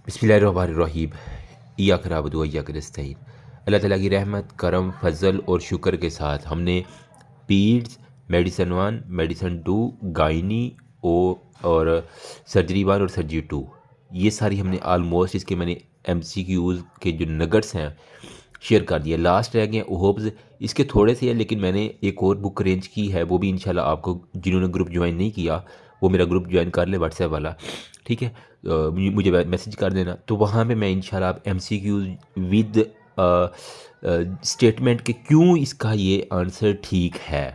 बिस्मिल्लाहिर्रहमानिर्रहीम। इय्याक नअबुदु व इय्याक नस्तईन। अल्लाह ताला की रहमत, करम, फजल और शुक्र के साथ हमने पीड्स, मेडिसन 1, मेडिसन 2, गायनी और सर्जरी 1 और सर्जरी 2, ये सारी हमने आलमोस्ट इसके मैंने MCQs के जो नगट्स हैं शेयर कर दिए। लास्ट रह गए होप्स, इसके थोड़े से है लेकिन मैंने एक और बुक अरेंज की है, वो भी इंशाल्लाह आपको जिन्होंने ग्रुप ज्वाइन नहीं किया वो मेरा ग्रुप ज्वाइन कर ले व्हाट्सएप वाला, ठीक है। मुझे मैसेज कर देना, तो वहाँ पे मैं इंशाल्लाह आप MCQs विद स्टेटमेंट के क्यों इसका ये आंसर ठीक है,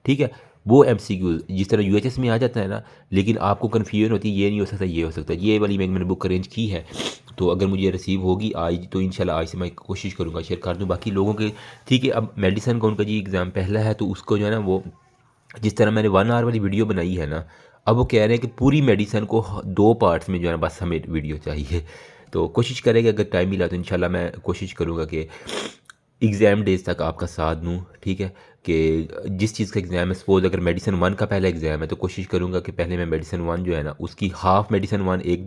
ठीक है, वो MCQ जिस तरह UHS में आ जाता है ना, लेकिन आपको कन्फ्यूजन होती है ये नहीं हो सकता ये हो सकता है। ये वाली मैंने बुक अरेंज की है, तो अगर मुझे रिसीव होगी आज तो इंशाल्लाह आज से मैं कोशिश करूँगा शेयर कर दूँ बाकी लोगों के, ठीक है। अब मेडिसन का उनका जी एग्ज़ाम पहला है, तो उसको जो है ना वो जिस तरह मैंने 1 आवर वाली वीडियो बनाई है ना, अब वो कह रहे हैं कि पूरी मेडिसन को 2 पार्ट्स में जो है ना बस हमें वीडियो चाहिए। तो कोशिश करेंगे अगर टाइम मिला तो इंशाल्लाह मैं कोशिश करूँगा कि एग्ज़ाम डेज तक आपका साथ दूँ, ठीक है। कि जिस चीज़ का एग्ज़ाम है, सपोज़ अगर मेडिसन 1 का पहला एग्ज़ाम है तो कोशिश करूँगा कि पहले मैं मेडिसन 1 जो है ना उसकी हाफ़ मेडिसन 1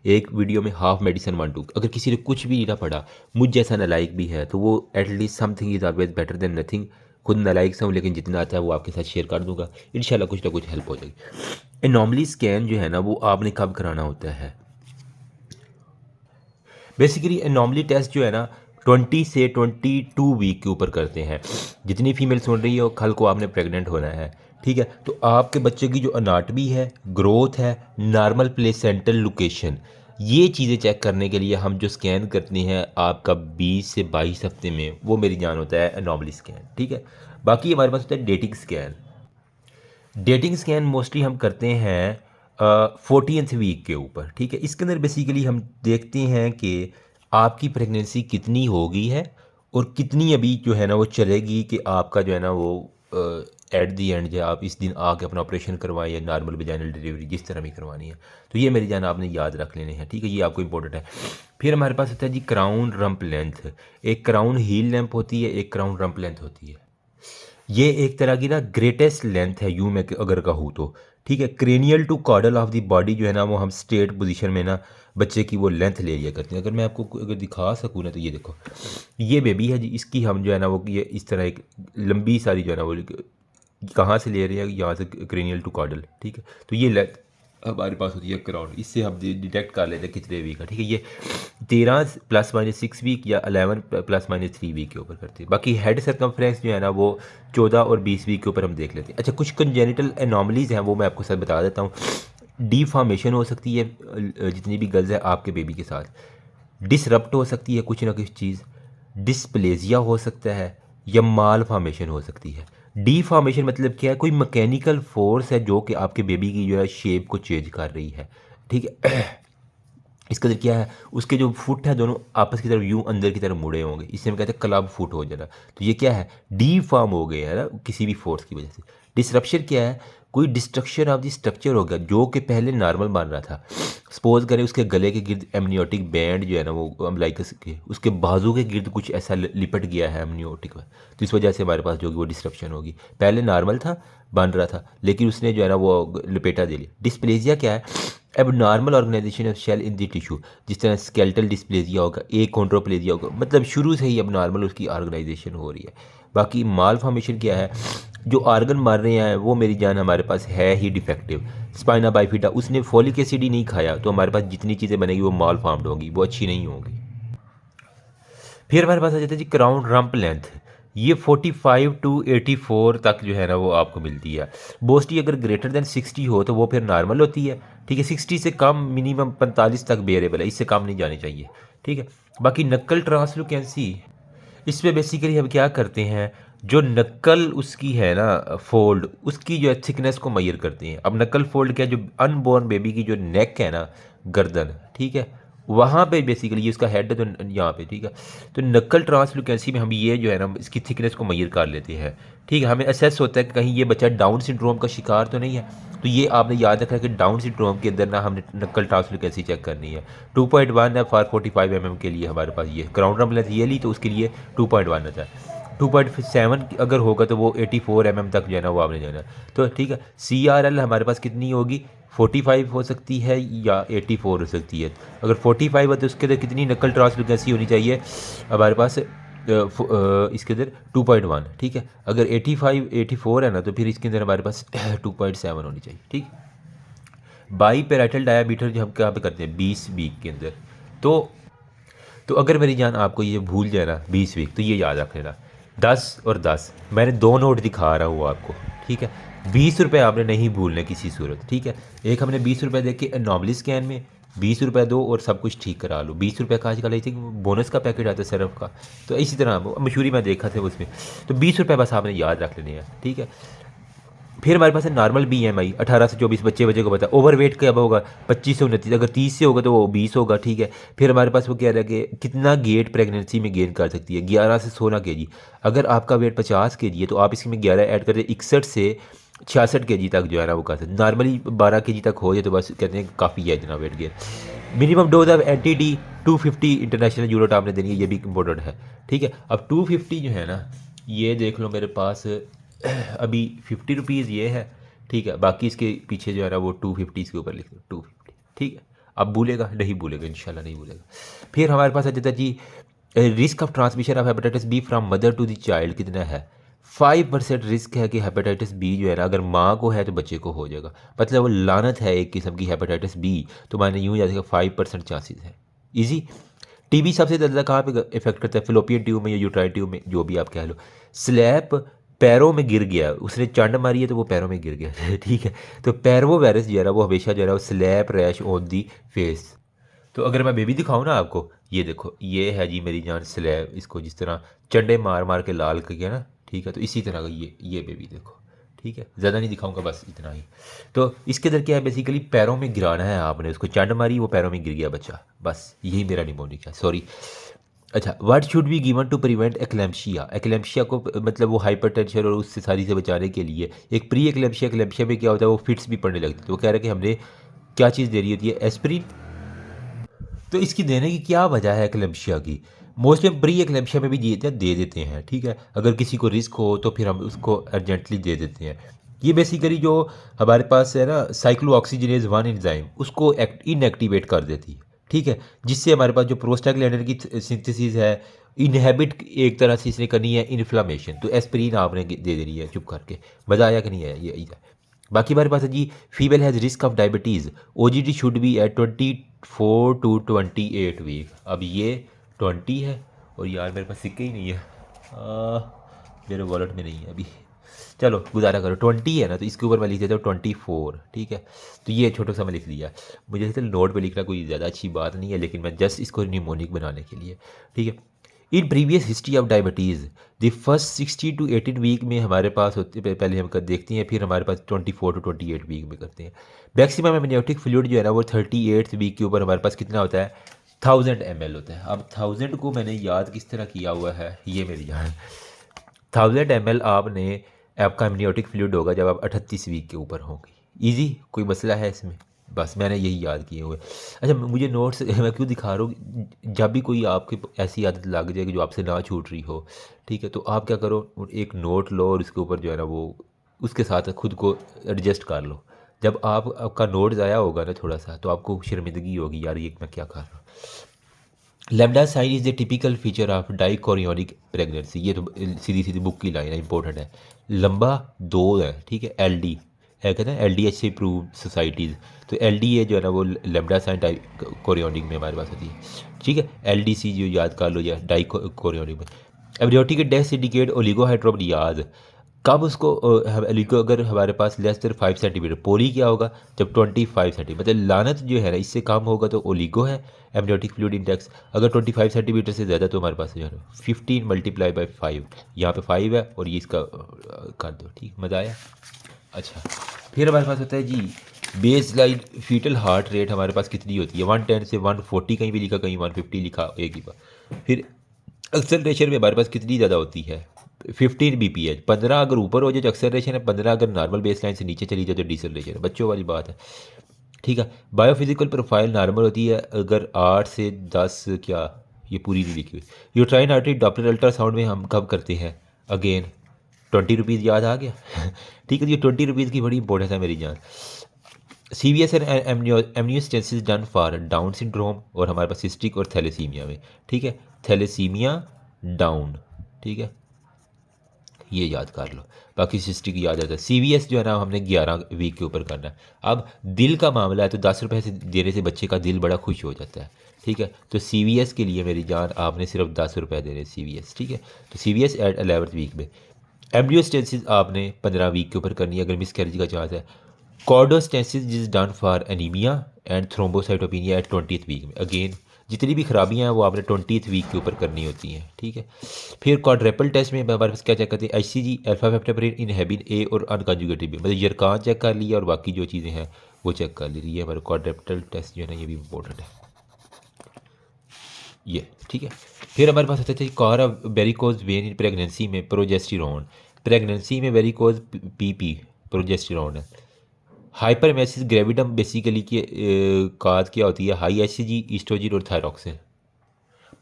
एक वीडियो में, हाफ़ मेडिसन 1 2। अगर किसी ने कुछ भी नहीं ना पढ़ा, मुझ जैसा नालायक भी है, तो वो at least something is always better than nothing. खुद नालायक से हूँ लेकिन जितना आता है वो आपके साथ शेयर कर दूँगा, इंशाल्लाह कुछ ना कुछ हेल्प हो जाएगी। एनॉमली स्कैन जो है ना वो आपने कब कराना होता है? बेसिकली एनॉमली टेस्ट जो है ना 20 से 22 वीक के ऊपर करते हैं। जितनी फीमेल सुन रही हो, कल को आपने प्रेग्नेंट होना है, ठीक है, तो आपके बच्चे की जो अनाटमी है, ग्रोथ है, नॉर्मल प्लेसेंटल लोकेशन, ये चीज़ें चेक करने के लिए हम जो स्कैन करते हैं आपका 20 से 22 हफ्ते में, वो मेरी जान होता है एनॉमली स्कैन, ठीक है। बाकी हमारे पास होता है dating scan. Dating scan mostly हम करते हैं 40th वीक के ऊपर, ठीक है। इसके अंदर बेसिकली हम देखते हैं कि आपकी प्रेगनेंसी कितनी हो गई है और कितनी अभी जो है ना वो चलेगी, कि आपका जो है ना वो एट दी एंड जो आप इस दिन आके अपना ऑपरेशन करवाएं या नॉर्मल वेजाइनल डिलीवरी जिस तरह भी करवानी है। तो ये मेरी जान आपने याद रख लेने हैं, ठीक है, ये आपको इंपॉर्टेंट है। फिर हमारे पास होता है जी क्राउन रंप लेंथ। एक क्राउन हील लेंथ होती है, एक क्राउन रंप लेंथ होती है। ये एक तरह की ना ग्रेटेस्ट लेंथ है यूँ मैं अगर कहूँ तो, ठीक है। Cranial to caudal of the body जो है ना वो हम स्ट्रेट पोजीशन में ना बच्चे की वो लेंथ ले लिया करते हैं। अगर मैं आपको अगर दिखा सकूँ ना, तो ये देखो, ये बेबी है जी, इसकी हम जो है ना वो ये इस तरह एक लंबी सारी जो है ना वो कहाँ से ले रहे हैं, यहाँ से क्रेनियल टू कॉर्डल, ठीक है। तो ये लेंथ हमारे पास होती है क्राउन, इससे हम डिटेक्ट कर लेते हैं कितने वीक का, ठीक है। ये 13 +- 6 वीक या 11 +- 3 वीक के ऊपर करती है। बाकी हेड सर्कमफ्रेंस जो है ना वो 14 और 20 वीक के ऊपर हम देख लेते हैं। अच्छा, कुछ कंजेनिटल एनॉमलीज़ हैं वो मैं आपको साथ बता देता हूँ। डीफॉर्मेशन हो सकती है जितनी भी गर्ल्स है आपके बेबी के साथ, डिसरप्ट हो सकती है कुछ ना कुछ चीज़, डिस्प्लेजिया हो सकता है, या माल फॉर्मेशन हो सकती है। डीफॉर्मेशन मतलब क्या है? कोई मैकेनिकल फोर्स है जो कि आपके बेबी की जो है शेप को चेंज कर रही है, ठीक है। इसका अंदर क्या है, उसके जो फुट है दोनों आपस की तरफ यूं अंदर की तरफ मुड़े होंगे, इससे हम कहते हैं क्लब फुट हो जाना। तो ये क्या है, डी फॉर्म हो गए है ना किसी भी फोर्स की वजह से। डिसरप्शन क्या है, कोई डिस्ट्रक्शन ऑफ द स्ट्रक्चर हो गया जो कि पहले नॉर्मल बन रहा था। सपोज करें उसके गले के गिर्द एमनियोटिक बैंड जो है ना वो अम्बलाइकस के उसके बाजू के गिर्द कुछ ऐसा लिपट गया है एमनियोटिक में, तो इस वजह से हमारे पास जो कि वो डिस्ट्रप्शन होगी। पहले नॉर्मल था, बन रहा था, लेकिन उसने जो है ना वो लपेटा दे लिया। डिस्प्लेजिया क्या है, अब normal organisation of cell in the tissue, जिस तरह स्केलेटल डिस्प्लेजिया होगा, एक कॉन्ड्रोप्लेजिया होगा, मतलब शुरू से ही अब नॉर्मल उसकी ऑर्गेनाइजेशन हो रही है। बाकी माल फॉर्मेशन क्या है, जो ऑर्गन मार रहे हैं वो मेरी जान हमारे पास है ही डिफेक्टिव। स्पाइना बाइफिडा, उसने फोलिक एसिड ही नहीं खाया, तो हमारे पास जितनी चीज़ें बनेगी वो माल फॉर्म्ड होगी, वो अच्छी नहीं होगी। फिर हमारे पास आ जाता है जी क्राउन रंप लेंथ। ये 45 टू 84 तक जो है ना वो आपको मिलती है। मोस्टली अगर ग्रेटर देन 60 हो तो वो फिर नॉर्मल होती है, ठीक है। 60 से कम मिनिमम 45 तक बेरेबल है, इससे कम नहीं जानी चाहिए, ठीक है। बाकी नक्कल ट्रांसलुकेंसी, इस पे बेसिकली हम क्या करते हैं, जो नक्कल उसकी है ना फोल्ड, उसकी जो है थिकनेस को मेजर करते हैं। अब नक्कल फोल्ड क्या है, जो अनबॉर्न बेबी की जो नेक है ना, गर्दन, ठीक है, वहाँ पे बेसिकली ये उसका हेड है तो यहाँ पे, ठीक है। तो नक्कल ट्रांसलुकेंसी में हम ये जो है ना इसकी थिकनेस को मेजर कर लेते हैं, ठीक है। हमें असेस होता है कि कहीं ये बच्चा डाउन सिंड्रोम का शिकार तो नहीं है। तो ये आपने याद रखा है कि डाउन सिंड्रोम के अंदर ना हमने नक्कल ट्रांसलुकेंसी चेक करनी है। 2.1 है फॉर 45 mm के लिए हमारे पास, ये क्राउन रंप लेंथ ये ली तो उसके लिए 2.1 आता है। 2.7 अगर होगा तो वो 84 mm तक जो है ना वो आपने जाना है। तो ठीक है, CRL हमारे पास कितनी होगी, 45 हो सकती है या 84 हो सकती है। अगर 45 है तो उसके अंदर कितनी नकल ट्रांसलुकेंसी होनी चाहिए हमारे पास, इसके अंदर 2.1। ठीक है, अगर 84 है ना तो फिर इसके अंदर हमारे पास 2.7 होनी चाहिए। ठीक, बाई पेराइटल डायामीटर जो हम कहाँ पे करते हैं 20 वीक के अंदर। तो अगर मेरी जान आपको ये भूल जाए ना 20 वीक, तो ये याद रख लेना 10 और 10, मैंने दो नोट दिखा रहा हूँ आपको। ठीक है, 20 रुपये आपने नहीं भूलने किसी सूरत। ठीक है, एक हमने 20 रुपये दे के नॉर्मली स्कैन में 20 रुपये दो और सब कुछ ठीक करा लो। 20 रुपये का आजकल आई थी बोनस का पैकेट आता है सरफ का, तो इसी तरह मशहूरी में देखा था उसमें। तो 20 रुपये बस आपने याद रख लेने हैं। ठीक है, फिर हमारे पास है नॉर्मल BMI 18 से 24, बच्चे को पता है। ओवरवेट कब होगा 25 से 29, अगर 30 से होगा तो वो 20 होगा। ठीक है, फिर हमारे पास वो कह रहा है कि कितना गेट प्रेगनेंसी में गेन कर सकती है, 11 से 16 kg। अगर आपका वेट 50 kg है तो आप इसमें 11 ऐड करते 61 से 66 kg तक जो है ना वो कर सकते। नॉर्मली 12 kg तक हो जाए तो बस कहते हैं काफ़ी है इतना weight gain. Minimum dose of anti-D 250 international unit आपने देनी है, ये भी इंपॉर्टेंट है। ठीक है, अब 250 जो है ना, ये देख लो मेरे पास अभी 50 रुपीज़ ये है। ठीक है, बाकी इसके पीछे जो है ना वो 250 इसके ऊपर लिख दो 250। ठीक है, अब भूलेगा नहीं, भूलेगा इंशाल्लाह नहीं भूलेगा। फिर हमारे पास आ जाता है जी risk of transmission of hepatitis B from mother to the child कितना है, 5% रिस्क है कि हेपेटाइटिस बी जो है ना अगर माँ को है तो बच्चे को हो जाएगा। मतलब वो लानत है एक किस्म की हेपेटाइटिस बी, तो मैंने यूँ याद किया 5% चांसेस है। ईजी। टीबी सबसे ज़्यादा कहाँ पे इफेक्ट करता है, फिलोपियन ट्यूब में या यूट्राइन ट्यूब में, जो भी आप कह लो। स्लैप पैरों में गिर गया, उसने चंड मारी है तो वो पैरों में गिर गया ठीक है, तो पैरवो वायरस जो है ना वो हमेशा जो है ना वो slap rash on the face. तो अगर मैं बेबी दिखाऊँ ना आपको, ये देखो ये है जी मेरी जान स्लैब, इसको जिस तरह चंडे मार मार के लाल कर गया ना। ठीक है, तो इसी तरह का ये बेबी देखो। ठीक है, ज़्यादा नहीं दिखाऊंगा, बस इतना ही। तो इसके अंदर क्या है, बेसिकली पैरों में गिराना है आपने, उसको चंड मारी वो पैरों में गिर गया बच्चा, बस यही मेरा निमोनिक है, सॉरी। अच्छा, what should be given to prevent eclampsia, eclampsia को मतलब वो हाइपरटेंशन और उससे सारी से बचाने के लिए एक प्री एक्लेम्शिया, एक्लेम्शिया में क्या होता है वो फिट्स भी पड़ने लगती है। तो वो कह रहे हैं कि हमने क्या चीज़ दे रही होती है, एस्प्रिन। तो इसकी देने की क्या वजह है एक्लेम्शिया की, मोस्टली हम प्री एक्लेम्शिया में भी दे देते हैं। ठीक है, अगर किसी को रिस्क हो तो फिर हम उसको अर्जेंटली दे देते हैं। ये बेसिकली जो हमारे पास है ना साइक्लोऑक्सीजनेज 1 एंजाइम, उसको इनएक्टिवेट कर देती है। ठीक है, जिससे हमारे पास जो प्रोस्टाग्लैंडिन की सिंथेसिस है इनहेबिट एक तरह से इसने करनी है इन्फ्लामेशन, तो एस्पिरिन आपने दे देनी है चुप करके। मज़ा आया कि नहीं आया ये। बाकी हमारे पास है जी female has risk of diabetes, OGD should be at 24 to 28 week. अब ये 20 है और यार मेरे पास सिक्के ही नहीं है, मेरे वॉलेट में नहीं है अभी, चलो गुजारा करो। 20 है ना तो इसके ऊपर मैं लिख देता हूँ 24। ठीक है, तो ये छोटा सा मैं लिख दिया। मुझे लगता है नोट पे लिखना कोई ज़्यादा अच्छी बात नहीं है, लेकिन मैं जस्ट इसको निमोनिक बनाने के लिए। ठीक है, in previous history of diabetes the first 60 to 18 week में हमारे पास होती है, पहले हम कर देखते हैं, फिर हमारे पास 24 to 28 वीक में करते हैं। मैक्सिमम एमनियोटिक फ्लूइड जो है ना वो 38th वीक के ऊपर हमारे पास कितना होता है, 1000 ml होता है। अब 1000 को मैंने याद किस तरह किया हुआ है, ये मेरी जान 1000 ml आपने, आपका एमनियोटिक फ्लूइड होगा जब आप 38 वीक के ऊपर होंगे। ईजी, कोई मसला है इसमें, बस मैंने यही याद किए हुए। अच्छा, मुझे नोट्स मैं क्यों दिखा रहा हूँ, जब भी कोई आपकी ऐसी आदत लग जाएगी जो आपसे ना छूट रही हो, ठीक है, तो आप क्या करो, एक नोट लो और उसके ऊपर जो है ना वो उसके साथ खुद को एडजस्ट कर लो। जब आपका नोट ज़ाया होगा ना थोड़ा सा, तो आपको शर्मिंदगी होगी यार ये मैं क्या कर रहा हूँ। Lambda sign is the typical feature of dichorionic pregnancy, ये तो सीधी सीधी बुक की लाइन है, इंपॉर्टेंट है। लंबा 2 है, ठीक है, LD है, कहते हैं LDH से अप्रूव सोसाइटीज़, तो LDA जो है ना वो लेमडा साइन डाइकोरियोनिक में हमारे पास होती है। ठीक है, LDC जो याद कर लो या डाइकोरियोनिक में। एब्रियोटिक डेथ इंडिकेट ओलिगोहाइड्रोडियाज, कब उसको एलिको अगर हमारे पास लेस देन 5 सेंटीमीटर, पोली क्या होगा जब 25 सेंटीमीटर, मतलब लानत जो है ना इससे कम होगा तो ओलिगो है। एमनियोटिक फ्लूइड इंडेक्स अगर 25 सेंटीमीटर से ज़्यादा तो हमारे पास जो है 15 मल्टीप्लाई बाई 5, यहाँ पे 5 है और ये इसका कर दो। ठीक, मज़ा आया। अच्छा, फिर हमारे पास होता है जी base line fetal heart rate हमारे पास कितनी होती है, 110 से 140 कहीं भी लिखा, कहीं 150 लिखा एक ही बार। फिर एक्सेलरेशन में हमारे पास कितनी ज़्यादा होती है, 15 BPH, 15 अगर ऊपर हो जाए तो एक्सेलरेशन है, 15 अगर नॉर्मल बेस लाइन से नीचे चली जाए तो डिसलेशन है, बच्चों वाली बात है। ठीक है, बायोफिजिकल प्रोफाइल नॉर्मल होती है अगर 8 से 10, क्या ये पूरी नहीं लिखी हुई। यूट्राइन आर्टरी डॉपलर अल्ट्रासाउंड में हम कब करते हैं, अगेन 20 रुपीज़ याद आ गया ठीक है, ये 20 रुपीज़ की बड़ी इंपॉर्टेंस है मेरी जान। CVS and amniocentesis done for Down syndrome और हमारे पास सिस्टिक और थैलेसीमिया में, ठीक है, थैलेसीमिया डाउन, ठीक है, ये याद कर लो। बाकी सिस्टिक याद आता है। CVS जो है ना हमने 11 वीक के ऊपर करना है। अब दिल का मामला है तो 10 रुपये से देने से बच्चे का दिल बड़ा खुश हो जाता है, ठीक है। तो CVS के लिए मेरी जान आपने सिर्फ 10 रुपये देने CVS, ठीक है। तो CVS एट 11th वीक में। एम्ब्रियोस्टेंसिस आपने 15 वीक के ऊपर करनी है अगर मिस कैरेज का चांस है। Cordocentesis is done for anaemia and thrombocytopenia at 20th week में। अगेन जितनी भी खराबियां हैं वो आपने 20th वीक के ऊपर करनी होती हैं, ठीक है। फिर क्वाड्रेपल टेस्ट में हमारे पास क्या चेक करते हैं, HCG अल्फा फेप्टाप्रिन इन हेबिन ए और अनकंजुगेटेड बी, मतलब यरकान चेक कर लिया और बाकी जो चीज़ें हैं वो चेक कर ली। ये हमारा क्वाड्रेपल टेस्ट जो है ना ये भी इंपॉर्टेंट है ये, ठीक है। फिर हमारे पास होता है कॉर वेरिकोज वेन इन प्रेगनेंसी में प्रोजेस्टेरोन, प्रेगनेंसी में वेरिकोज PP प्रोजेस्टेरोन है। हाइपरमेसिस ग्रेविडम बेसिकली की काज क्या होती है, हाई HCG ईस्ट्रोजिन और थायरॉक्सिन।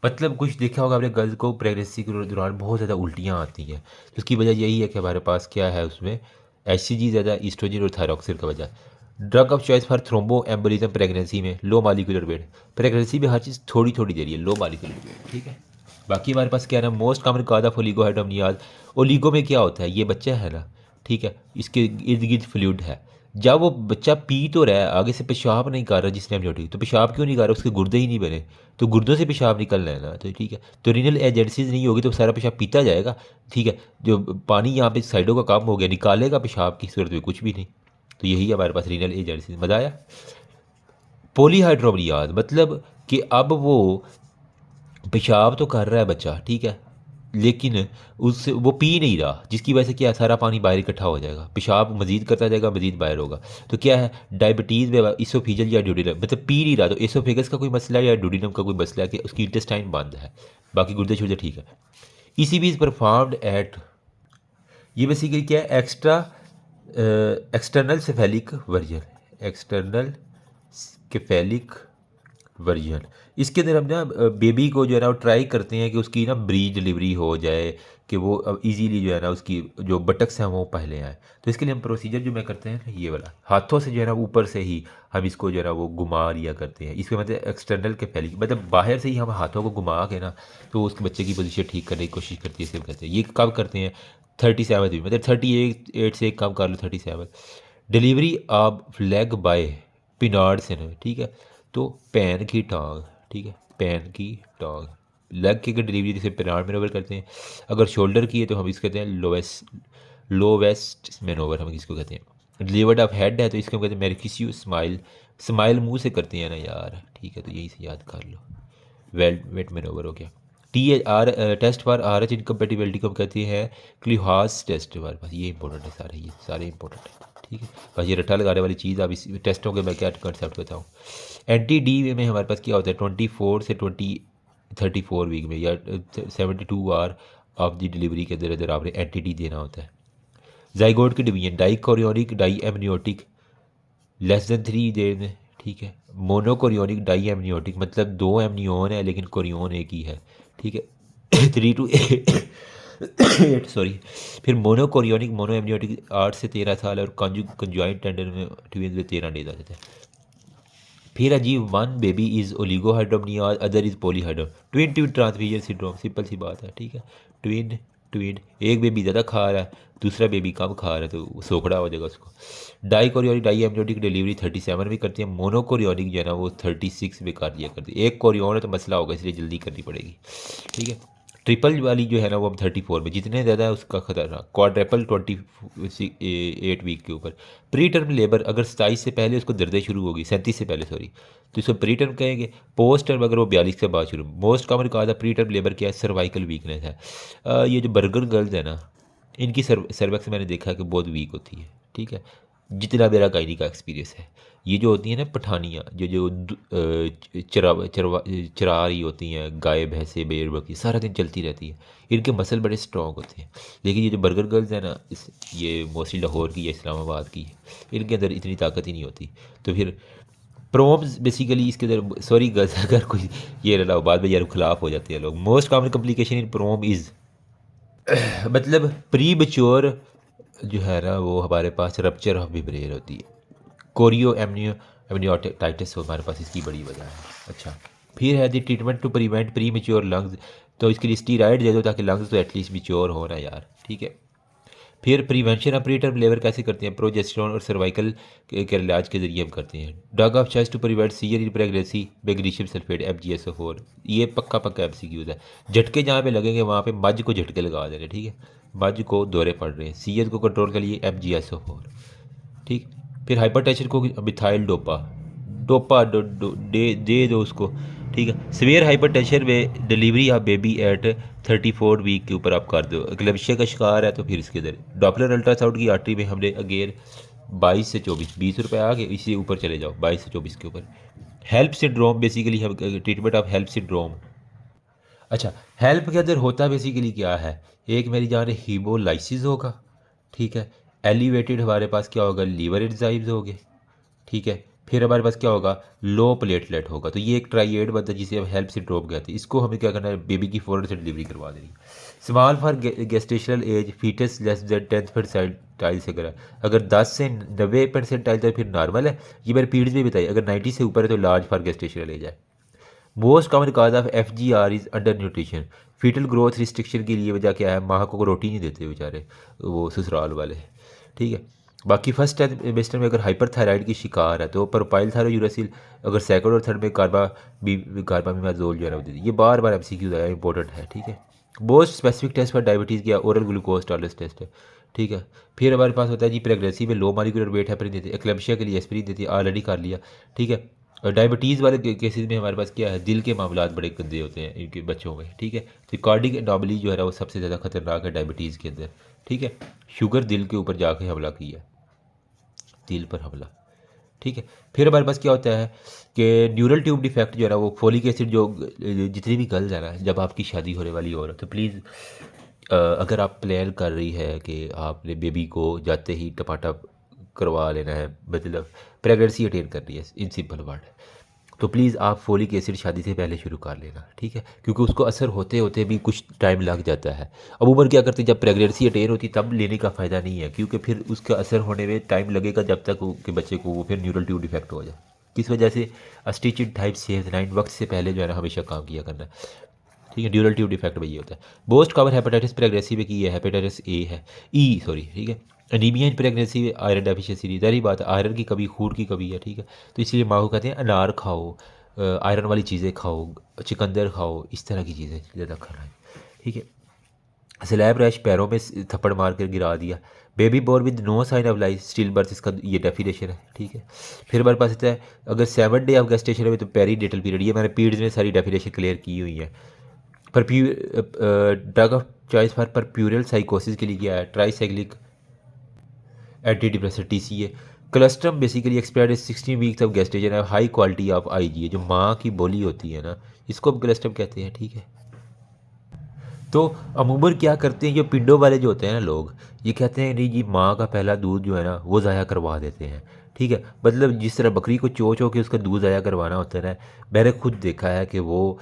मतलब कुछ देखा होगा आपने गर्ल्स को प्रेगनेंसी के दौरान बहुत ज़्यादा उल्टियाँ आती हैं, तो उसकी वजह यही है कि हमारे पास क्या है उसमें HCG ज़्यादा ईस्ट्रोजिन और थायरॉक्सिन का वजह। Drug of choice for thrombo embolism pregnancy में लो मालिकुलर वेट, प्रेगनेंसी में हर चीज़ थोड़ी थोड़ी दे रही है, लो मालिकुलर वेट, ठीक है। बाकी हमारे पास क्या है ना, most common cause of oligohydramnios. Oligo में क्या होता है, ये बच्चा है ना, ठीक है, इसके इर्द गिर्द फ्लूइड है। जब वो बच्चा पी तो रहा है, आगे से पेशाब नहीं कर रहा जिसने एमनियोटिक, तो पेशाब क्यों नहीं कर रहा, उसके गुर्दे ही नहीं बने, तो गुर्दों से पेशाब निकलना है ना, तो ठीक है। तो रीनल एजेंसीज नहीं होगी तो सारा पेशाब पीता जाएगा, ठीक है। जो पानी यहाँ पे साइडों का काम हो गया, निकालेगा पेशाब की सूरत में कुछ भी नहीं। तो यही हमारे पास रीनल एजेंसीज। मजा आया। पॉलीहाइड्रोमनियाज मतलब कि अब वो पेशाब तो कर रहा है बच्चा, ठीक है, लेकिन उससे वो पी नहीं रहा, जिसकी वजह से क्या है, सारा पानी बाहर इकट्ठा हो जाएगा, पेशाब मजीद करता जाएगा, मजीद बाहर होगा। तो क्या है, डायबिटीज़ में इसोफिजल या ड्यूडिनम, मतलब पी नहीं रहा, तो इसोफेगस का कोई मसला है या ड्यूडिनम का कोई मसला है कि उसकी इंटेस्टाइन बंद है, बाकी गुर्दे शुर्दे ठीक है। ECB इज़ परफॉर्म्ड एट, ये बेसिकली क्या है, external cephalic version, external cephalic version. इसके अंदर हम ना बेबी को जो है ना वो ट्राई करते हैं कि उसकी ना ब्रीच डिलीवरी हो जाए, कि वो अब इजीली जो है ना उसकी जो बटक्स हैं वो पहले आए। तो इसके लिए हम प्रोसीजर जो मैं करते हैं ये वाला, हाथों से जो है ना ऊपर से ही हम इसको जो है ना वो घुमा लिया करते हैं। इसके मतलब एक्सटर्नल के फैली, मतलब बाहर से ही हम हाथों को घुमा के ना तो उसके बच्चे की पोजीशन ठीक करने की कोशिश करती है, इसलिए करते हैं। ये कब करते हैं, 37 भी, मतलब 38 से एक काम कर लो 37। डिलीवरी आप लेग बाय पिनार्ड से ना, ठीक है, तो पैन की टांग, ठीक है, पैन की टांग। लेग की डिलीवरी जैसे पिनार्ड मैनोवर करते हैं। अगर शोल्डर की है तो हम इसको कहते हैं लो वेस्ट मैनोवर, हम इसको कहते हैं। डिलीवर्ड ऑफ हेड है तो इसको कहते हैं मेरिकिसियो स्माइल, स्माइल मुंह से करते हैं ना यार, ठीक है, तो यही से याद कर लो। वेट मैनोवर हो गया। TAR test for RH incompatibility को हम कहते हैं क्लिहास टेस्ट। हमारे पास ये इंपॉर्टेंट है सारे, ये सारे इंपॉर्टेंट है, ठीक है। बस ये रट्टा लगाने वाली चीज़, अब इस टेस्टों के मैं क्या कंसेप्ट बताऊँ। NTD में हमारे पास क्या होता है, 24 से 34 वीक में या 72 आवर ऑफ द डिलीवरी के अंदर अंदर आपने NTD देना होता है। जाइगोट की division, dichorionic diamniotic less than 3 days में, ठीक है। मोनोकोरियोनिक डाई एमनियोटिक मतलब 2 एमनियोन है लेकिन कोरियोन एक ही है, ठीक है। 3 to 8 सॉरी। फिर मोनोकोरियोनिक मोनो एमनियोटिक 8 से 13 साल और कंजुआइंट टेंडर में ट्विंस में 13 डेज आ जाता है। फिर अजीब, one baby is oligohydramnios other is polyhydramnios, twin twin transfusion syndrome, simple सी बात है, ठीक है। ट्विन ट्विन, एक बेबी ज़्यादा खा रहा है, दूसरा बेबी कम खा रहा है, तो सोखड़ा हो जाएगा उसको। Dichorionic diamniotic delivery 37 में करती है। मोनोकोरियोनिक जो है ना वो 36 में कर दिया करती है। एक कोरियोन है तो मसला होगा, इसलिए जल्दी करनी पड़ेगी, ठीक है। ट्रिपल वाली जो है ना वो हम 34 में, जितने ज़्यादा है उसका खतरा। क्वाड्रेपल 28 वीक के ऊपर। प्री टर्म लेबर अगर 27 से पहले उसको दर्दें शुरू होगी, 37 से पहले सॉरी, तो इसको प्री टर्म कहेंगे। पोस्ट टर्म अगर वो 42 के बाद शुरू। मोस्ट कॉमन कहा था प्री टर्म लेबर क्या है, सर्वाइकल वीकनेस है। ये जो बर्गर गर्ल्स है ना, इनकी सर्वैक्स मैंने देखा है कि बहुत वीक होती है, ठीक है, जितना मेरा गायनी का एक्सपीरियंस है। ये जो होती हैं ना पठानियाँ, जो जो चरा रही होती हैं, गाय भैंसे भेड़ बकरी सारा दिन चलती रहती है, इनके मसल बड़े स्ट्रॉन्ग होते हैं। लेकिन ये जो बर्गर गर्ल्स हैं ना, ये मोस्टली लाहौर की या इस्लामाबाद की है, इनके अंदर इतनी ताकत ही नहीं होती। तो फिर प्रोम्स बेसिकली इसके अंदर, सॉरी गर्ल्स अगर कोई ये रहा बाद में यार खिलाफ हो जाते हैं लोग। Most common complication in PROM is मतलब प्री बच्योर जो है ना वो हमारे पास रप्चर ऑफ विब्रेन होती है, कोरियो एमनियोटाइटिस हमारे पास इसकी बड़ी वजह है। अच्छा, फिर है the treatment to prevent premature lungs, तो इसके लिए स्टीराइड दे दो ताकि लंग्स तो एटलीस्ट मेच्योर हो ना यार, ठीक है। फिर प्रिवेंशन ऑफ प्रीटर्म लेबर कैसे करते हैं, प्रोजेस्टेरोन और सर्वाइकल के इलाज के जरिए हम करते हैं। Drug of choice to prevent severe in pregnancy magnesium sulphate FgSO4, ये पक्का पक्का MCQ है। झटके जहाँ पे लगेंगे वहाँ पे मज को झटके लगा देने, ठीक है, मज को दौरे पड़ रहे हैं। सीएच को कंट्रोल के लिए FgSO4, ठीक। फिर हाइपरटेंशन को मिथाइल डोपा, डोपा दे दो उसको, ठीक है। सीवियर हाइपरटेंशन में delivery of baby at 34 week के ऊपर आप कर दो। एक्लेम्शिया का शिकार है तो फिर इसके अंदर डॉपलर अल्ट्रासाउंड की आर्टरी में हमने अगेन 22 से 24 20 रुपये आ गए, इसी ऊपर चले जाओ 22 से 24 के ऊपर। हेल्प सिंड्रोम बेसिकली हम ट्रीटमेंट ऑफ हेल्प सिंड्रोम। अच्छा, हेल्प के अंदर होता बेसिकली क्या है, एक मेरी जान हीमोलाइसिस होगा, ठीक है। एलिवेटेड हमारे पास क्या होगा, लीवर एंजाइम्स हो गए, ठीक है। फिर हमारे पास क्या होगा, लो प्लेटलेट होगा। तो ये एक ट्राइएड बनता है जिसे हम हेल्प सिंड्रोम कहते हैं। इसको हमें क्या करना है, बेबी की फ़ौरन से डिलीवरी करवा देनी। Small for gestational age foetus less than 10 percentile से करा, अगर 10 से 90 परसेंटाइल तो फिर नॉर्मल है। ये मैंने पीरियड्स में बताई, अगर 90 से ऊपर है तो लार्ज फॉर गेस्टेशनल एज है। Most common cause of FGR is under nutrition, foetal growth restriction की लिए वजह क्या है, माँ को रोटी नहीं देते बेचारे वो ससुराल वाले, ठीक है। बाकी फर्स्ट ट्राइमेस्टर में अगर हाइपर थायराइड की शिकार है तो प्रोपाइल थायरोयूरासिल, अगर सेकंड और थर्ड में कार्बामीमाजोल जो है ना दे दी। ये बार बार MCQ है, इंपॉर्टेंट है, ठीक है। Most specific test for diabetes क्या, ओरल ग्लूकोज टॉलरेंस टेस्ट है, ठीक है। फिर हमारे पास होता है जी प्रेगनेंसी में लो मॉलिक्यूलर वेट हेपरिन देती है, एक्लेम्शिया के लिए एस्पिरिन देती है, ऑलरेडी कर लिया, ठीक है। और डायबिटीज़ वाले केसेस में हमारे पास क्या है, दिल के मामलात बड़े गंदे होते हैं इनके बच्चों में, ठीक है। तो कार्डिक एनोमली जो है ना वो सबसे ज़्यादा खतरनाक है डायबिटीज़ के अंदर, ठीक है। शुगर दिल के ऊपर जाके हमला किया, दिल पर हमला, ठीक है। फिर हमारे पास क्या होता है कि न्यूरल ट्यूब डिफेक्ट जो है ना वो फोलिक एसिड जो जितनी भी गर्ल्स है ना, जब आपकी शादी होने वाली हो तो प्लीज़ अगर आप प्लान कर रही है कि आपने बेबी को जाते ही टपाटा करवा लेना है, मतलब प्रेगनेंसी अटेन करनी है इन सिंपल वर्ड, तो प्लीज़ आप फोलिक एसिड शादी से पहले शुरू कर लेना, ठीक है, क्योंकि उसको असर होते होते भी कुछ टाइम लग जाता है। अब उम्र क्या करती है, जब प्रेगनेंसी अटेन होती तब लेने का फ़ायदा नहीं है, क्योंकि फिर उसका असर होने में टाइम लगेगा जब तक कि बच्चे को वो फिर न्यूरल ट्यूब डिफेक्ट हो जाए। किस वजह से, स्टिचिड टाइप सेव 9 वक्त से पहले जो है ना हमेशा काम किया करना, ठीक है। ड्यूरल ट्यूब डिफेक्ट वही होता है। मोस्ट कॉमन हेपेटाइटिस प्रेगनेंसी में की है, हेपेटाइटिस ए है, ई सॉरी, ठीक है। एनीमिया इन प्रेगनेंसी में आयरन डेफिशिएंसी नहीं, जारी बात है आयरन की कमी, खून की कमी है, ठीक है। तो इसलिए माँ को कहते हैं अनार खाओ, आयरन वाली चीज़ें खाओ, चिकंदर खाओ, इस तरह की चीज़ें ज़्यादा खाना है, ठीक है। स्लैब रैश, पैरों में थप्पड़ मार कर गिरा दिया। Baby born with no sign of life, still birth, इसका ये डेफिनेशन है, ठीक है। फिर हमारे पास आता है अगर 7 डे ऑफ गेस्टेशन है तो पेरी डेटल पीरियड, ये मैंने पीरियड्स में सारी डेफिनेशन क्लियर की हुई है। पर drug of choice for puerperal साइकोसिस के लिए क्या है, tricyclic anti depressor TCA। Colostrum basically expired 16 weeks of gestation है, हाई क्वालिटी ऑफ IgA, जो माँ की बोली होती है ना, इसको हम क्लस्ट्रम कहते हैं, ठीक है। तो अमूमन क्या करते हैं जो पिंडों वाले जो होते हैं ना लोग, ये कहते हैं नहीं जी माँ का पहला दूध जो है ना वो ज़ाया करवा देते हैं, ठीक है। मतलब जिस तरह बकरी को चो के उसका दूध ज़ाया करवाना होता है ना, मैंने खुद देखा है कि वो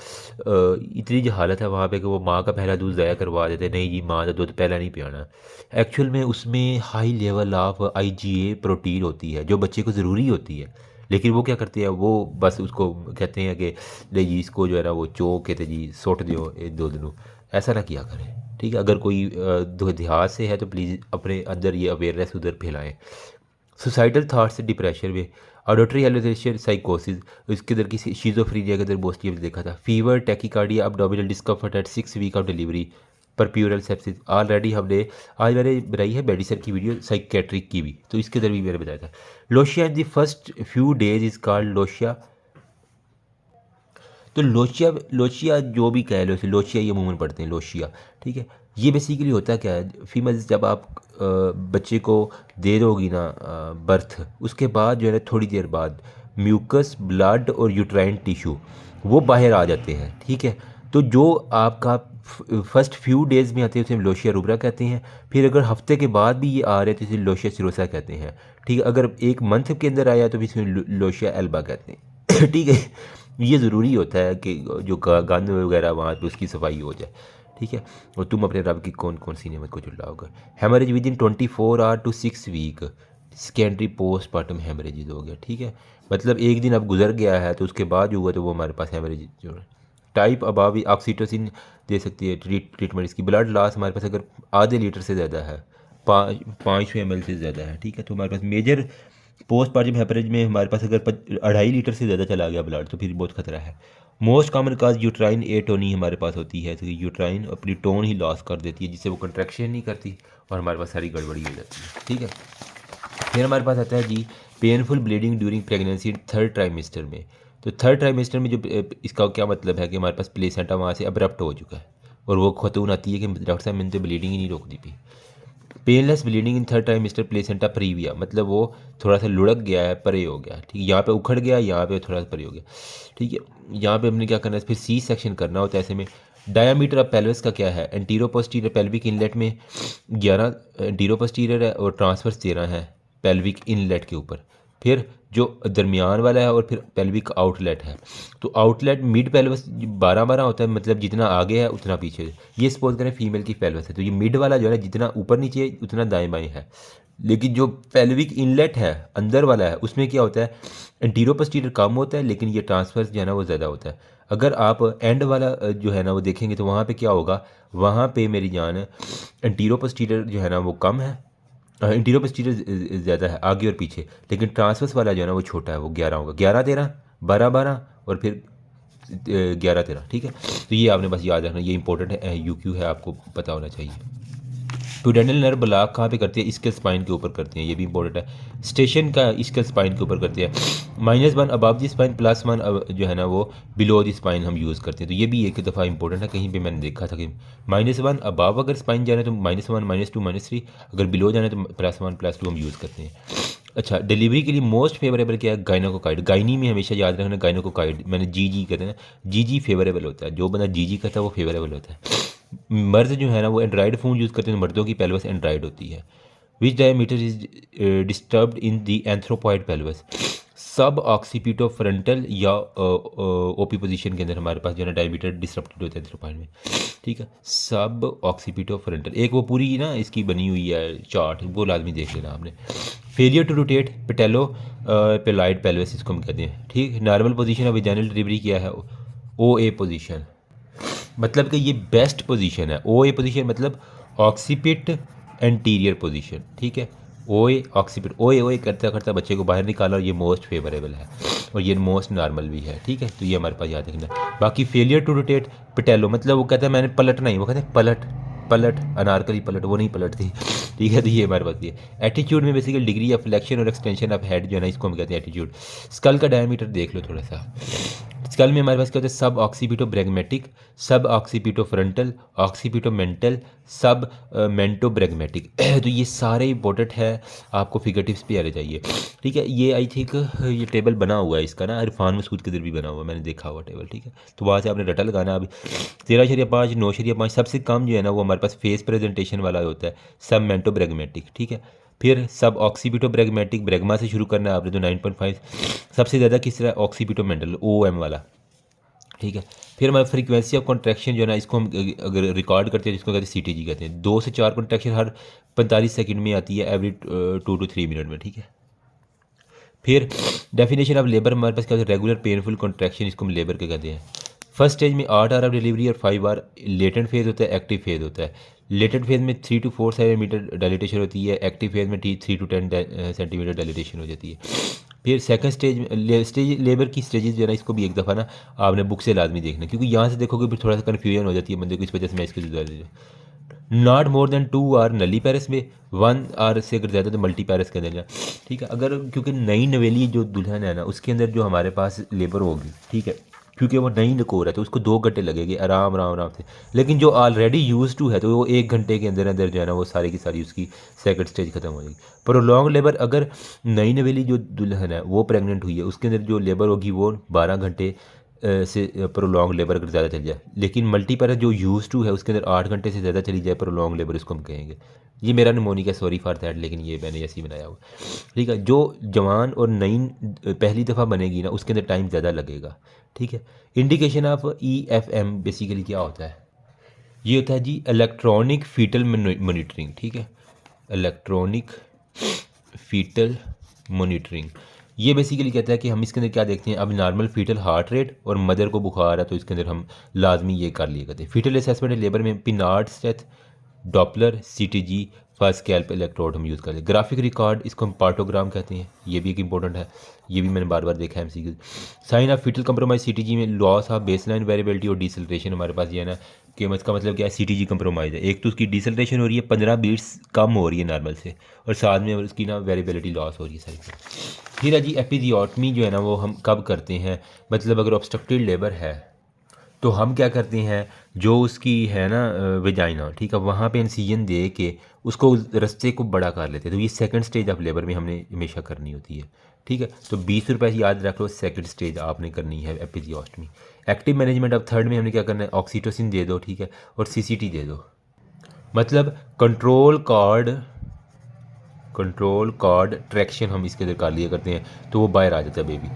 इतनी जो हालत है वहाँ पे कि वो माँ का पहला दूध ज़ाया करवा देते हैं, नहीं जी माँ का दूध पहला नहीं पियाना। एक्चुअल में उसमें high level of IgA protein होती है जो बच्चे को ज़रूरी होती है, लेकिन वो क्या करते हैं, वो बस उसको कहते हैं कि नहीं जी इसको जो है ना वो चो के तो जी सुट दो दूध नू, ऐसा ना किया करें, ठीक है। अगर कोई देहात से है तो प्लीज़ अपने अंदर ये अवेयरनेस उधर फैलाएं। सुसाइडल थाट्स, डिप्रेशन में, ऑडिटरी हेलुसिनेशन, साइकोसिस, इसके अंदर किसी शिज़ोफ्रेनिया के अंदर मोस्टली हमने देखा था। Fever, tachycardia, abdominal discomfort at 6 week of delivery, puerperal sepsis. Already हमने आज मैंने बनाई है मेडिसिन की वीडियो, साइकेट्रिक की भी, तो इसके अंदर भी मैंने बताया था। Lochia in the first few days is called lochia. तो लोचिया, लोचिया जो भी कह लो, लोचिया ये अमूमन पढ़ते हैं लोशिया, ठीक है। ये बेसिकली होता क्या है, फीमेल्स जब आप बच्चे को दे दोगी ना बर्थ, उसके बाद जो है ना थोड़ी देर बाद म्यूकस, ब्लड और यूट्राइन टिश्यू वो बाहर आ जाते हैं, ठीक है। तो जो आपका फर्स्ट फ्यू डेज़ में आते हैं उसे लोशिया रूब्रा कहते हैं। फिर अगर हफ्ते के बाद भी ये आ रहे हैं तो इसे लोशिया सिरोसा कहते हैं, ठीक है। अगर एक मंथ के अंदर आया तो फिर इसमें लोशिया एल्बा कहते हैं ठीक है। ये ज़रूरी होता है कि जो गंद वगैरह वहाँ पे उसकी सफाई हो जाए, ठीक है, और तुम अपने रब की कौन कौन सी नेमत को झुटलाओगे। Haemorrhage within 24 hour to 6 week, secondary postpartum haemorrhage हो गया। ठीक है, मतलब एक दिन अब गुजर गया है तो उसके बाद जो हुआ तो वो हमारे पास हेमरेज जो टाइप अबावी ऑक्सीटोसिन दे सकती है ट्रीटमेंट इसकी। ब्लड लॉस हमारे पास अगर आधे लीटर से ज़्यादा है, 500 ml से ज़्यादा है, ठीक है, तो हमारे पास मेजर पोस्ट पार्टम हेमरेज में हमारे पास अगर 2.5 लीटर से ज़्यादा चला गया ब्लड तो फिर बहुत खतरा है। Most common cause uterine atony हमारे पास होती है, तो यूट्राइन अपनी टोन ही लॉस कर देती है जिससे वो कंट्रैक्शन नहीं करती और हमारे पास सारी गड़बड़ी हो जाती है। ठीक है, फिर हमारे पास आता है जी painful bleeding during pregnancy third trimester में। तो थर्ड ट्राइमेस्टर में जो इसका क्या मतलब है कि हमारे पास प्लेसेंटा वहाँ से अब्रप्ट हो चुका है और वो खतून आती है कि डॉक्टर साहब मैंने तो ब्लीडिंग ही नहीं रोक दी थी। Painless bleeding in third trimester placenta previa, मतलब वो थोड़ा सा लुढ़क गया है, परे हो गया। ठीक है, यहाँ पे उखड़ गया, यहाँ पे थोड़ा सा परे हो गया। ठीक है, यहाँ पे हमने क्या करना है, फिर सी सेक्शन करना होता है। ऐसे में डायामीटर ऑफ पेल्विस का क्या है, एंटीरो पोस्टीरियर पेल्विक इनलेट में 11 एंटीरो पोस्टीरियर है और ट्रांसवर्स 13 है पेल्विक इनलेट के ऊपर। फिर जो दरमियान वाला है और फिर पेल्विक आउटलेट है, तो आउटलेट मिड पेल्विस 12-12 होता है, मतलब जितना आगे है उतना पीछे। ये सपोज करें फीमेल की पेल्विस है तो ये मिड वाला जो है ना जितना ऊपर नीचे उतना दाएं बाएं है। लेकिन जो पेल्विक इनलेट है अंदर वाला है उसमें क्या होता है, एंटीरो पोस्टीरियर कम होता है लेकिन ये ट्रांसवर्स जो है ना वो ज़्यादा होता है। अगर आप एंड वाला जो है ना वो देखेंगे तो वहाँ पे क्या होगा, वहाँ पे मेरी जान एंटीरो पोस्टीरियर जो है ना वो कम है, इंटीरियर पोस्टीरियर ज़्यादा है आगे और पीछे, लेकिन ट्रांसवर्स वाला जो है ना वो छोटा है, वो 11 होगा, 11-13, 12-12 और फिर 11-13। ठीक है, तो ये आपने बस याद रखना, ये इंपॉर्टेंट है, यूक्यू है, आपको पता होना चाहिए। प्यूडेंटल नर्व ब्लॉक कहाँ पे करती है, इसके स्पाइन के ऊपर करती हैं, ये भी इंपॉर्टेंट है। स्टेशन का इसके स्पाइन के ऊपर करती है। -1 अबव दी स्पाइन, +1 जो है ना वो बिलो दी स्पाइन हम यूज़ करते हैं। तो ये भी एक दफ़ा इंपॉर्टेंट है, कहीं पे मैंने देखा था कि -1 अबव अगर स्पाइन जाना है तो -1 -2 -3, अगर बिलो जाना है तो +1 +2 हम यूज़ करते हैं। अच्छा, डिलीवरी के लिए मोस्ट फेवरेबल क्या है, गाइनोकोकाइड। गाइनी में हमेशा याद रखना गाइनोकोकाइड, मैंने जी कहते हैं, जी फेवरेबल होता है, जो बंदा जी कहता है वो फेवरेबल होता है। मर्द जो है ना वो एंड्राइड फ़ोन यूज़ करते हैं, मर्दों की पेल्विस एंड्राइड होती है। Which diameter is disturbed in the anthropoid pelvis, sub occipito frontal या ओपी पोजीशन के अंदर हमारे पास जो है ना डायमीटर डिस्टर्ब्ड होता है एंथ्रोपॉइड में। ठीक है, सब ऑक्सीपिटो फ्रंटल, एक वो पूरी ना इसकी बनी हुई है चार्ट, वो लाजमी देख लेना आपने। फेलियर टू रोटेट पेटेलो पेलाइड पेल्विस इसको हम कहते हैं। ठीक, normal position of vaginal delivery क्या है, ओ ए पोजीशन, मतलब कि ये बेस्ट पोजीशन है। ओ ए पोजीशन मतलब ऑक्सीपिट एंटीरियर पोजीशन। ठीक है, ओ ए ऑक्सीपिट, ओ ए करता करता बच्चे को बाहर निकाला और ये मोस्ट फेवरेबल है और ये मोस्ट नॉर्मल भी है। ठीक है, तो ये हमारे पास याद रखना। बाकी फेलियर टू रोटेट पेटेलो, मतलब वो कहता है मैंने पलटना ही, वो कहते हैं पलट अनारकली पलट, वो नहीं पलटती। ठीक है, तो ये हमारे पास ये एटीट्यूड में बेसिकली डिग्री ऑफ फ्लेक्शन और एक्सटेंशन ऑफ हेड जो है ना इसको हम कहते हैं एटीट्यूड। स्कल का डायमीटर देख लो थोड़ा सा। स्कल में हमारे पास क्या होता है, सब ऑक्सीपिटो ब्रैग्मेटिक, सब ऑक्सीपिटो फ्रंटल, ऑक्सीपिटो मेंटल, सब मेंटो ब्रैग्मेटिक। तो ये सारे इंपॉर्टेंट है, आपको फिगर टिप्स पे आने चाहिए। ठीक है, ये आई थिंक ये टेबल बना हुआ है इसका ना, इरफान मसूद के इधर भी बना हुआ है, मैंने देखा हुआ टेबल। ठीक है, तो वहाँ से आपने रटा लगाना। अभी 13.5 9.5 सबसे कम जो है ना वो हमारे पास फेस प्रेजेंटेशन वाला होता है, सब मेंटो ब्रैग्मेटिक। ठीक है, फिर सब ऑक्सीपिटो ब्रैग्मेटिक, ब्रैग्मा से शुरू करना है आपने तो 9.5, सबसे ज़्यादा किस तरह ऑक्सीपिटो मेंटल ओ एम वाला। ठीक है, फिर हमारा फ्रीक्वेंसी ऑफ कॉन्ट्रैक्शन जो है ना इसको हम अगर रिकॉर्ड करते हैं जिसको कहते हैं CTG कहते हैं, 2 से 4 कॉन्ट्रैक्शन हर 45 सेकंड में आती है, एवरी 2 to 3 मिनट में। ठीक है, फिर डेफिनेशन ऑफ लेबर हमारे पास क्या होता है, रेगुलर पेनफुल कॉन्ट्रैक्शन, इसको हम लेबर के कहते हैं। फर्स्ट स्टेज में 8 आवर ऑफ डिलीवरी और 5 आवर लेटेंट फेज होता है, एक्टिव फेज होता है। लेटेंट फेज में 3 to 4 सेंटीमीटर डायलिटेशन होती है, एक्टिव फेज में 3 to 10 सेंटीमीटर डायलिटेशन हो जाती है। फिर सेकंड स्टेज लेबर की स्टेजेस जो है ना इसको भी एक दफ़ा ना आपने बुक से लाजमी देखना, क्योंकि यहाँ से देखोगे फिर थोड़ा सा कन्फ्यूजन हो जाती है बंदे को, इस वजह से मैं इसको नॉट मोर देन 2 आवर नली पैरिस में, 1 आवर से अगर ज़्यादा तो मल्टी पैरिस के अंदर। ठीक है, अगर क्योंकि नई नवेली जो दुल्हन है ना उसके अंदर जो हमारे पास लेबर होगी, ठीक है, क्योंकि वो नई नकोर है तो उसको 2 घंटे लगेंगे आराम से। लेकिन जो ऑलरेडी यूज टू है तो वो 1 घंटे के अंदर अंदर जो है ना वो सारी की सारी उसकी सेकंड स्टेज खत्म हो जाएगी। प्रोलॉन्ग लेबर, अगर नई नवेली जो दुल्हन है वो प्रेग्नेंट हुई है उसके अंदर जो लेबर होगी वो 12 घंटे से प्रोलॉन्ग लेबर अगर ज़्यादा चल जाए। लेकिन मल्टीपैरस जो यूज टू है उसके अंदर 8 घंटे से ज़्यादा चली जाए प्रोलॉन्ग लेबर, इसको हम कहेंगे। ये मेरा निमोनिक है, सॉरी फॉर दैट, लेकिन ये मैंने ऐसे ही बनाया हुआ। ठीक है, जो जवान और नई पहली दफ़ा बनेगी ना उसके अंदर टाइम ज़्यादा लगेगा। ठीक है, इंडिकेशन ऑफ EFM बेसिकली क्या होता है, ये होता है जी इलेक्ट्रॉनिक फीटल मॉनिटरिंग, ठीक है, इलेक्ट्रॉनिक फीटल मॉनिटरिंग। ये बेसिकली कहता है कि हम इसके अंदर क्या देखते हैं, अब नॉर्मल फीटल हार्ट रेट और मदर को बुखार है तो इसके अंदर हम लाजमी ये कर लिया करते हैं। फीटल असेसमेंट लेबर में Pinard steth, Doppler, CTG, first scalp electrode हम यूज़ करते हैं। ग्राफिक रिकॉर्ड, इसको हम पार्टोग्राम कहते हैं, ये भी एक इंपॉर्टेंट है, ये भी मैंने बार बार देखा है MCQ. Sign of foetal compromise CTG में लॉस ऑफ बेसलाइन वेरिएबिलिटी और डिसल्ट्रेशन हमारे पास ये है ना कि इसका मतलब क्या है, सीटीजी कंप्रोमाइज है। एक तो उसकी डिसल्ट्रेशन हो रही है, 15 बीट्स कम हो रही है नॉर्मल से, और साथ में उसकी ना वेरिएबिलिटी लॉस हो रही है सारी। फिर है जी एपिजियोटमी जो है ना वो हम कब करते हैं, मतलब अगर ऑब्स्ट्रक्टेड लेबर है तो हम क्या करते हैं, जो उसकी है ना वेजाइना, ठीक है, वहाँ पे इंसिजन दे के उसको उस रास्ते को बड़ा कर लेते हैं। तो ये सेकंड स्टेज ऑफ लेबर में हमने हमेशा करनी होती है, ठीक है। तो 20 रुपये याद रख लो, सेकंड स्टेज आपने करनी है episiotomy. Active management of third में हमने क्या करना है, ऑक्सीटोसिन दे दो, ठीक है, और सीसीटी दे दो, मतलब कंट्रोल कार्ड ट्रैक्शन हम इसके अंदर कर लिया करते हैं तो वो बाहर आ जाता है बेबी।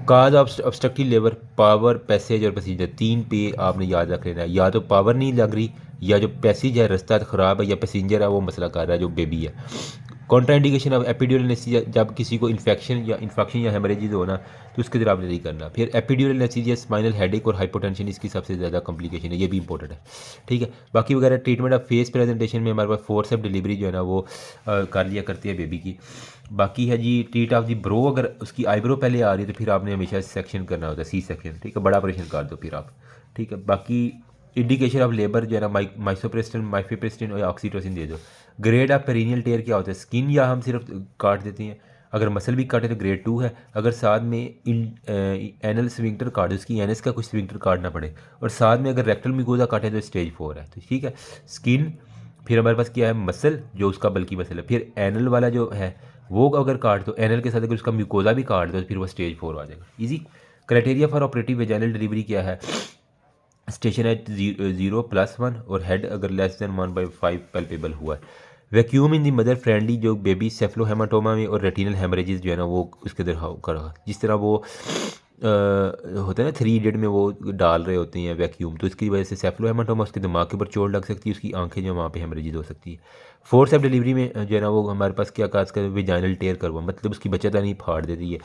काज ऑब्स्ट्रक्टिव लेबर, पावर, पैसेज और पैसेंजर, 3 पे आपने याद रख लेना है। या तो पावर नहीं लग रही, या जो पैसेज है रास्ता ख़राब है, या पैसेंजर है वो मसला कर रहा है जो बेबी है। कॉन्ट्राइंडिकेशन ऑफ एपिड्यूरल एनेस्थीसिया, जब किसी को इन्फेक्शन या हेमरेजेस हो ना तो उसके अंदर आपने नहीं करना। फिर एपिड्यूरल एनेस्थीसिया, स्पाइनल हेडेक और हाइपोटेंशन इसकी सबसे ज़्यादा कॉम्प्लिकेशन है, ये भी इंपॉर्टेंट है, ठीक है। बाकी वगैरह ट्रीटमेंट ऑफ फेस प्रेजेंटेशन में हमारे पास फोर्सेप डिलीवरी जो है ना वो कर लिया करती है बेबी की। बाकी है जी ट्रीट ऑफ दी ब्रो, अगर उसकी आईब्रो पहले आ रही है तो फिर आपने हमेशा सेक्शन करना होता है, सी सेक्शन, ठीक है, बड़ा ऑपरेशन कर दो फिर आप, ठीक है। बाकी इंडिकेशन ऑफ लेबर जो है ना माइसोप्रेस्टिन, माइफिप्रेस्टिन और ऑक्सीटोसिन दे दो। ग्रेड ऑफ पेरिनियल टेयर क्या होता है, स्किन या हम सिर्फ काट देते हैं, अगर मसल भी काटे तो ग्रेड 2 है, अगर साथ में एनल स्विंक्टर काटे, उसकी एनएस का कुछ स्विंक्टर काटना पड़े, और साथ में अगर रेक्टल मिकोजा काटे तो स्टेज 4 है, तो ठीक है। स्किन, फिर हमारे पास क्या है, मसल जो उसका बल्कि मसल है, फिर एनल वाला जो है वो अगर काट दो, एनल के साथ अगर उसका म्यूकोजा भी काट दो तो फिर वो स्टेज 4 आ जाएगा, easy. Criteria for operative vaginal delivery क्या है, स्टेशन एट 0+1 और हेड अगर लेस देन 1/5 पैल्पेबल हुआ है। Vacuum in the mother friendly, जो बेबी सेफ्लोहेमाटोमा में और रेटिनल हेमरेजेस जो है ना वो उसके अंदर करा, जिस तरह वो होता है ना 3 इडियट में वो डाल रहे होते हैं वैक्यूम, तो इसकी वजह से सेफ्लोहेमाटोमा, उसके दिमाग के ऊपर चोट लग सकती है, उसकी आंखें जो वहाँ पे हेमरेजेस हो सकती है। फोर्स ऑफ डिलीवरी में जो है ना वो हमारे पास क्या काज कर वेजाइनल टेयर करवा, मतलब उसकी बच्चादानी फाड़ देती है,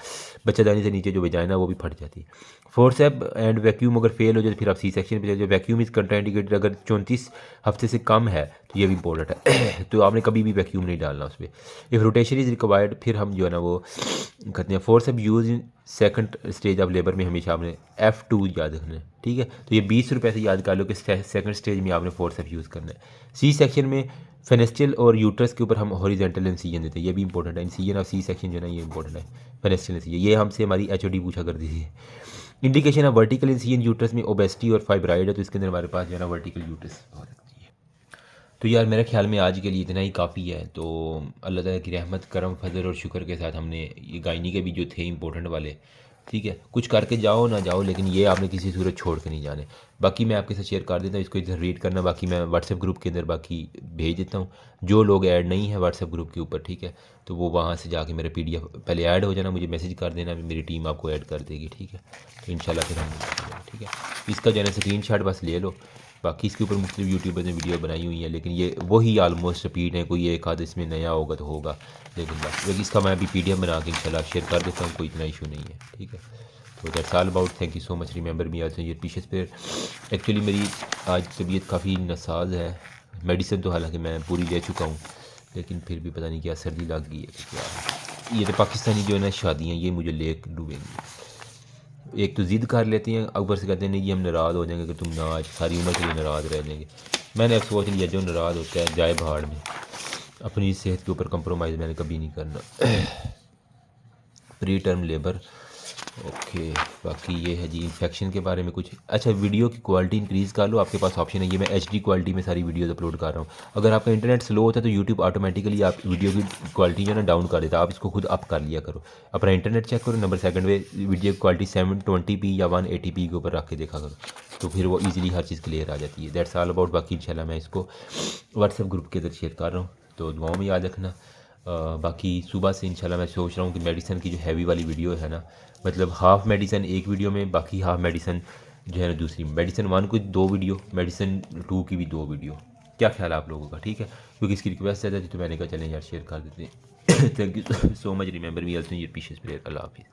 बच्चादानी से नीचे जो वेजाइना वो भी फट जाती है। फोर्सेप एंड वैक्यूम अगर फेल हो जाए तो फिर आप सी सेक्शन पे, जो वैक्यूम इज कंट्राइंडिकेटेड अगर 34 हफ्ते से कम है तो ये भी इंपॉर्टेंट है तो आपने कभी भी वैक्यूम नहीं डालना उस पर। इफ़ रोटेशन इज़ रिक्वायर्ड फिर हम जो है ना वो करते हैं। Forcep use in second stage of labour में हमेशा आपने F2 याद रखना है, ठीक है। तो ये 20 रुपये से याद कर लो कि सेकंड स्टेज में आपने फोर्सेप यूज़ करना है। सी सेक्शन में फेनेस्ट्रल और यूट्रस के ऊपर हम हॉरिजॉन्टल इंसिजन देते हैं, ये भी इंपॉर्टेंट है। इंसिजन ऑफ सी सेक्शन जो है ना ये इंपॉर्टेंट है, फेनेस्ट्रल इंसिजन, ये हमसे हमारी HOD पूछा करती थी। Indication of vertical incision uterus में ओबेसिटी और फाइब्राइड है, तो इसके अंदर हमारे पास जो है ना वर्टिकल यूट्रस हो सकती है। तो यार मेरे ख्याल में आज के लिए इतना ही काफ़ी है। तो अल्लाह ताला की रहमत, करम, फजल और शुक्र के साथ हमने ये गायनी के भी जो थे इंपॉर्टेंट वाले, ठीक है, कुछ करके जाओ ना जाओ लेकिन ये आपने किसी सूरत छोड़ के नहीं जाने। बाकी मैं आपके साथ शेयर कर देता हूँ, इसको इधर रीड करना, बाकी मैं व्हाट्सएप ग्रुप के अंदर बाकी भेज देता हूँ। जो लोग ऐड नहीं है व्हाट्सएप ग्रुप के ऊपर, ठीक है, तो वो वहाँ से जाके मेरे PDF पहले ऐड हो जाना, मुझे मैसेज कर देना, मेरी टीम आपको ऐड कर देगी, ठीक है। तो इंशाल्लाह फिर हम, ठीक है, इसका जो है स्क्रीनशॉट बस ले लो। बाकी इसके ऊपर मुख्तलिफ यूट्यूबर ने वीडियो बनाई हुई है, लेकिन ये वही ऑलमोस्ट रिपीट है, कोई एक आध इसमें नया होगा तो होगा, लेकिन इसका मैं अभी PDF बना के इंशाल्लाह शेयर कर देता हूँ, कोई इतना इशू नहीं है, ठीक है। तो that's all about, thank you so much, remember me also your pieces पर। एक्चुअली मेरी आज तबीयत काफ़ी नासाज है, मेडिसिन तो हालांकि मैं पूरी ले चुका हूँ, लेकिन फिर भी पता नहीं क्या सर्दी लग गई है तो क्या। ये तो पाकिस्तानी जो है ना शादियाँ, ये मुझे ले डूबेंगी। एक तो ज़िद कर लेती हैं, ऊपर से कहते हैं नहीं जी हम नाराज़ हो जाएंगे, अगर तुम ना आज सारी उम्र के लिए नाराज़ रह जाएंगे। मैंने अब सोच लिया जो नाराज़ होता है जाए भाड़ में, अपनी सेहत के ऊपर कंप्रोमाइज़ मैंने कभी नहीं करना। Pre term labour, okay. बाकी ये है जी इन्फेक्शन के बारे में कुछ। अच्छा, वीडियो की क्वालिटी इंक्रीज़ कर लो, आपके पास ऑप्शन है, ये मैं HD क्वालिटी में सारी वीडियोस अपलोड कर रहा हूँ। अगर आपका इंटरनेट स्लो होता है तो यूट्यूब ऑटोमेटिकली आप वीडियो की क्वालिटी जो है ना डाउन कर देता है, आप इसको खुद अप कर लिया करो। अपना इंटरनेट चेक करो, नंबर सेकंड में वीडियो की क्वालिटी 720p या 180p के ऊपर रख के देखा करो, तो फिर वो ईजिली हर चीज़ क्लियर आ जाती है। That's all about. बाकी इंशाल्लाह मैं इसको व्हाट्सएप ग्रुप के अंदर शेयर कर रहा हूँ, तो दुआओं में याद रखना। बाकी सुबह से इंशाल्लाह मैं सोच रहा हूँ कि मेडिसिन की जो हैवी वाली वीडियो है ना, मतलब हाफ़ मेडिसिन एक वीडियो में, बाकी हाफ़ मेडिसिन जो है ना दूसरी मेडिसिन 1 की 2 वीडियो, मेडिसिन 2 की भी 2 वीडियो। क्या ख्याल है आप लोगों का? ठीक है, क्योंकि इसकी रिक्वेस्ट ज़्यादा थी तो मैंने कहा चलें यार शेयर कर देते हैं। Thank you so much, remember me also your precious prayer. अल्लाह हाफिज़।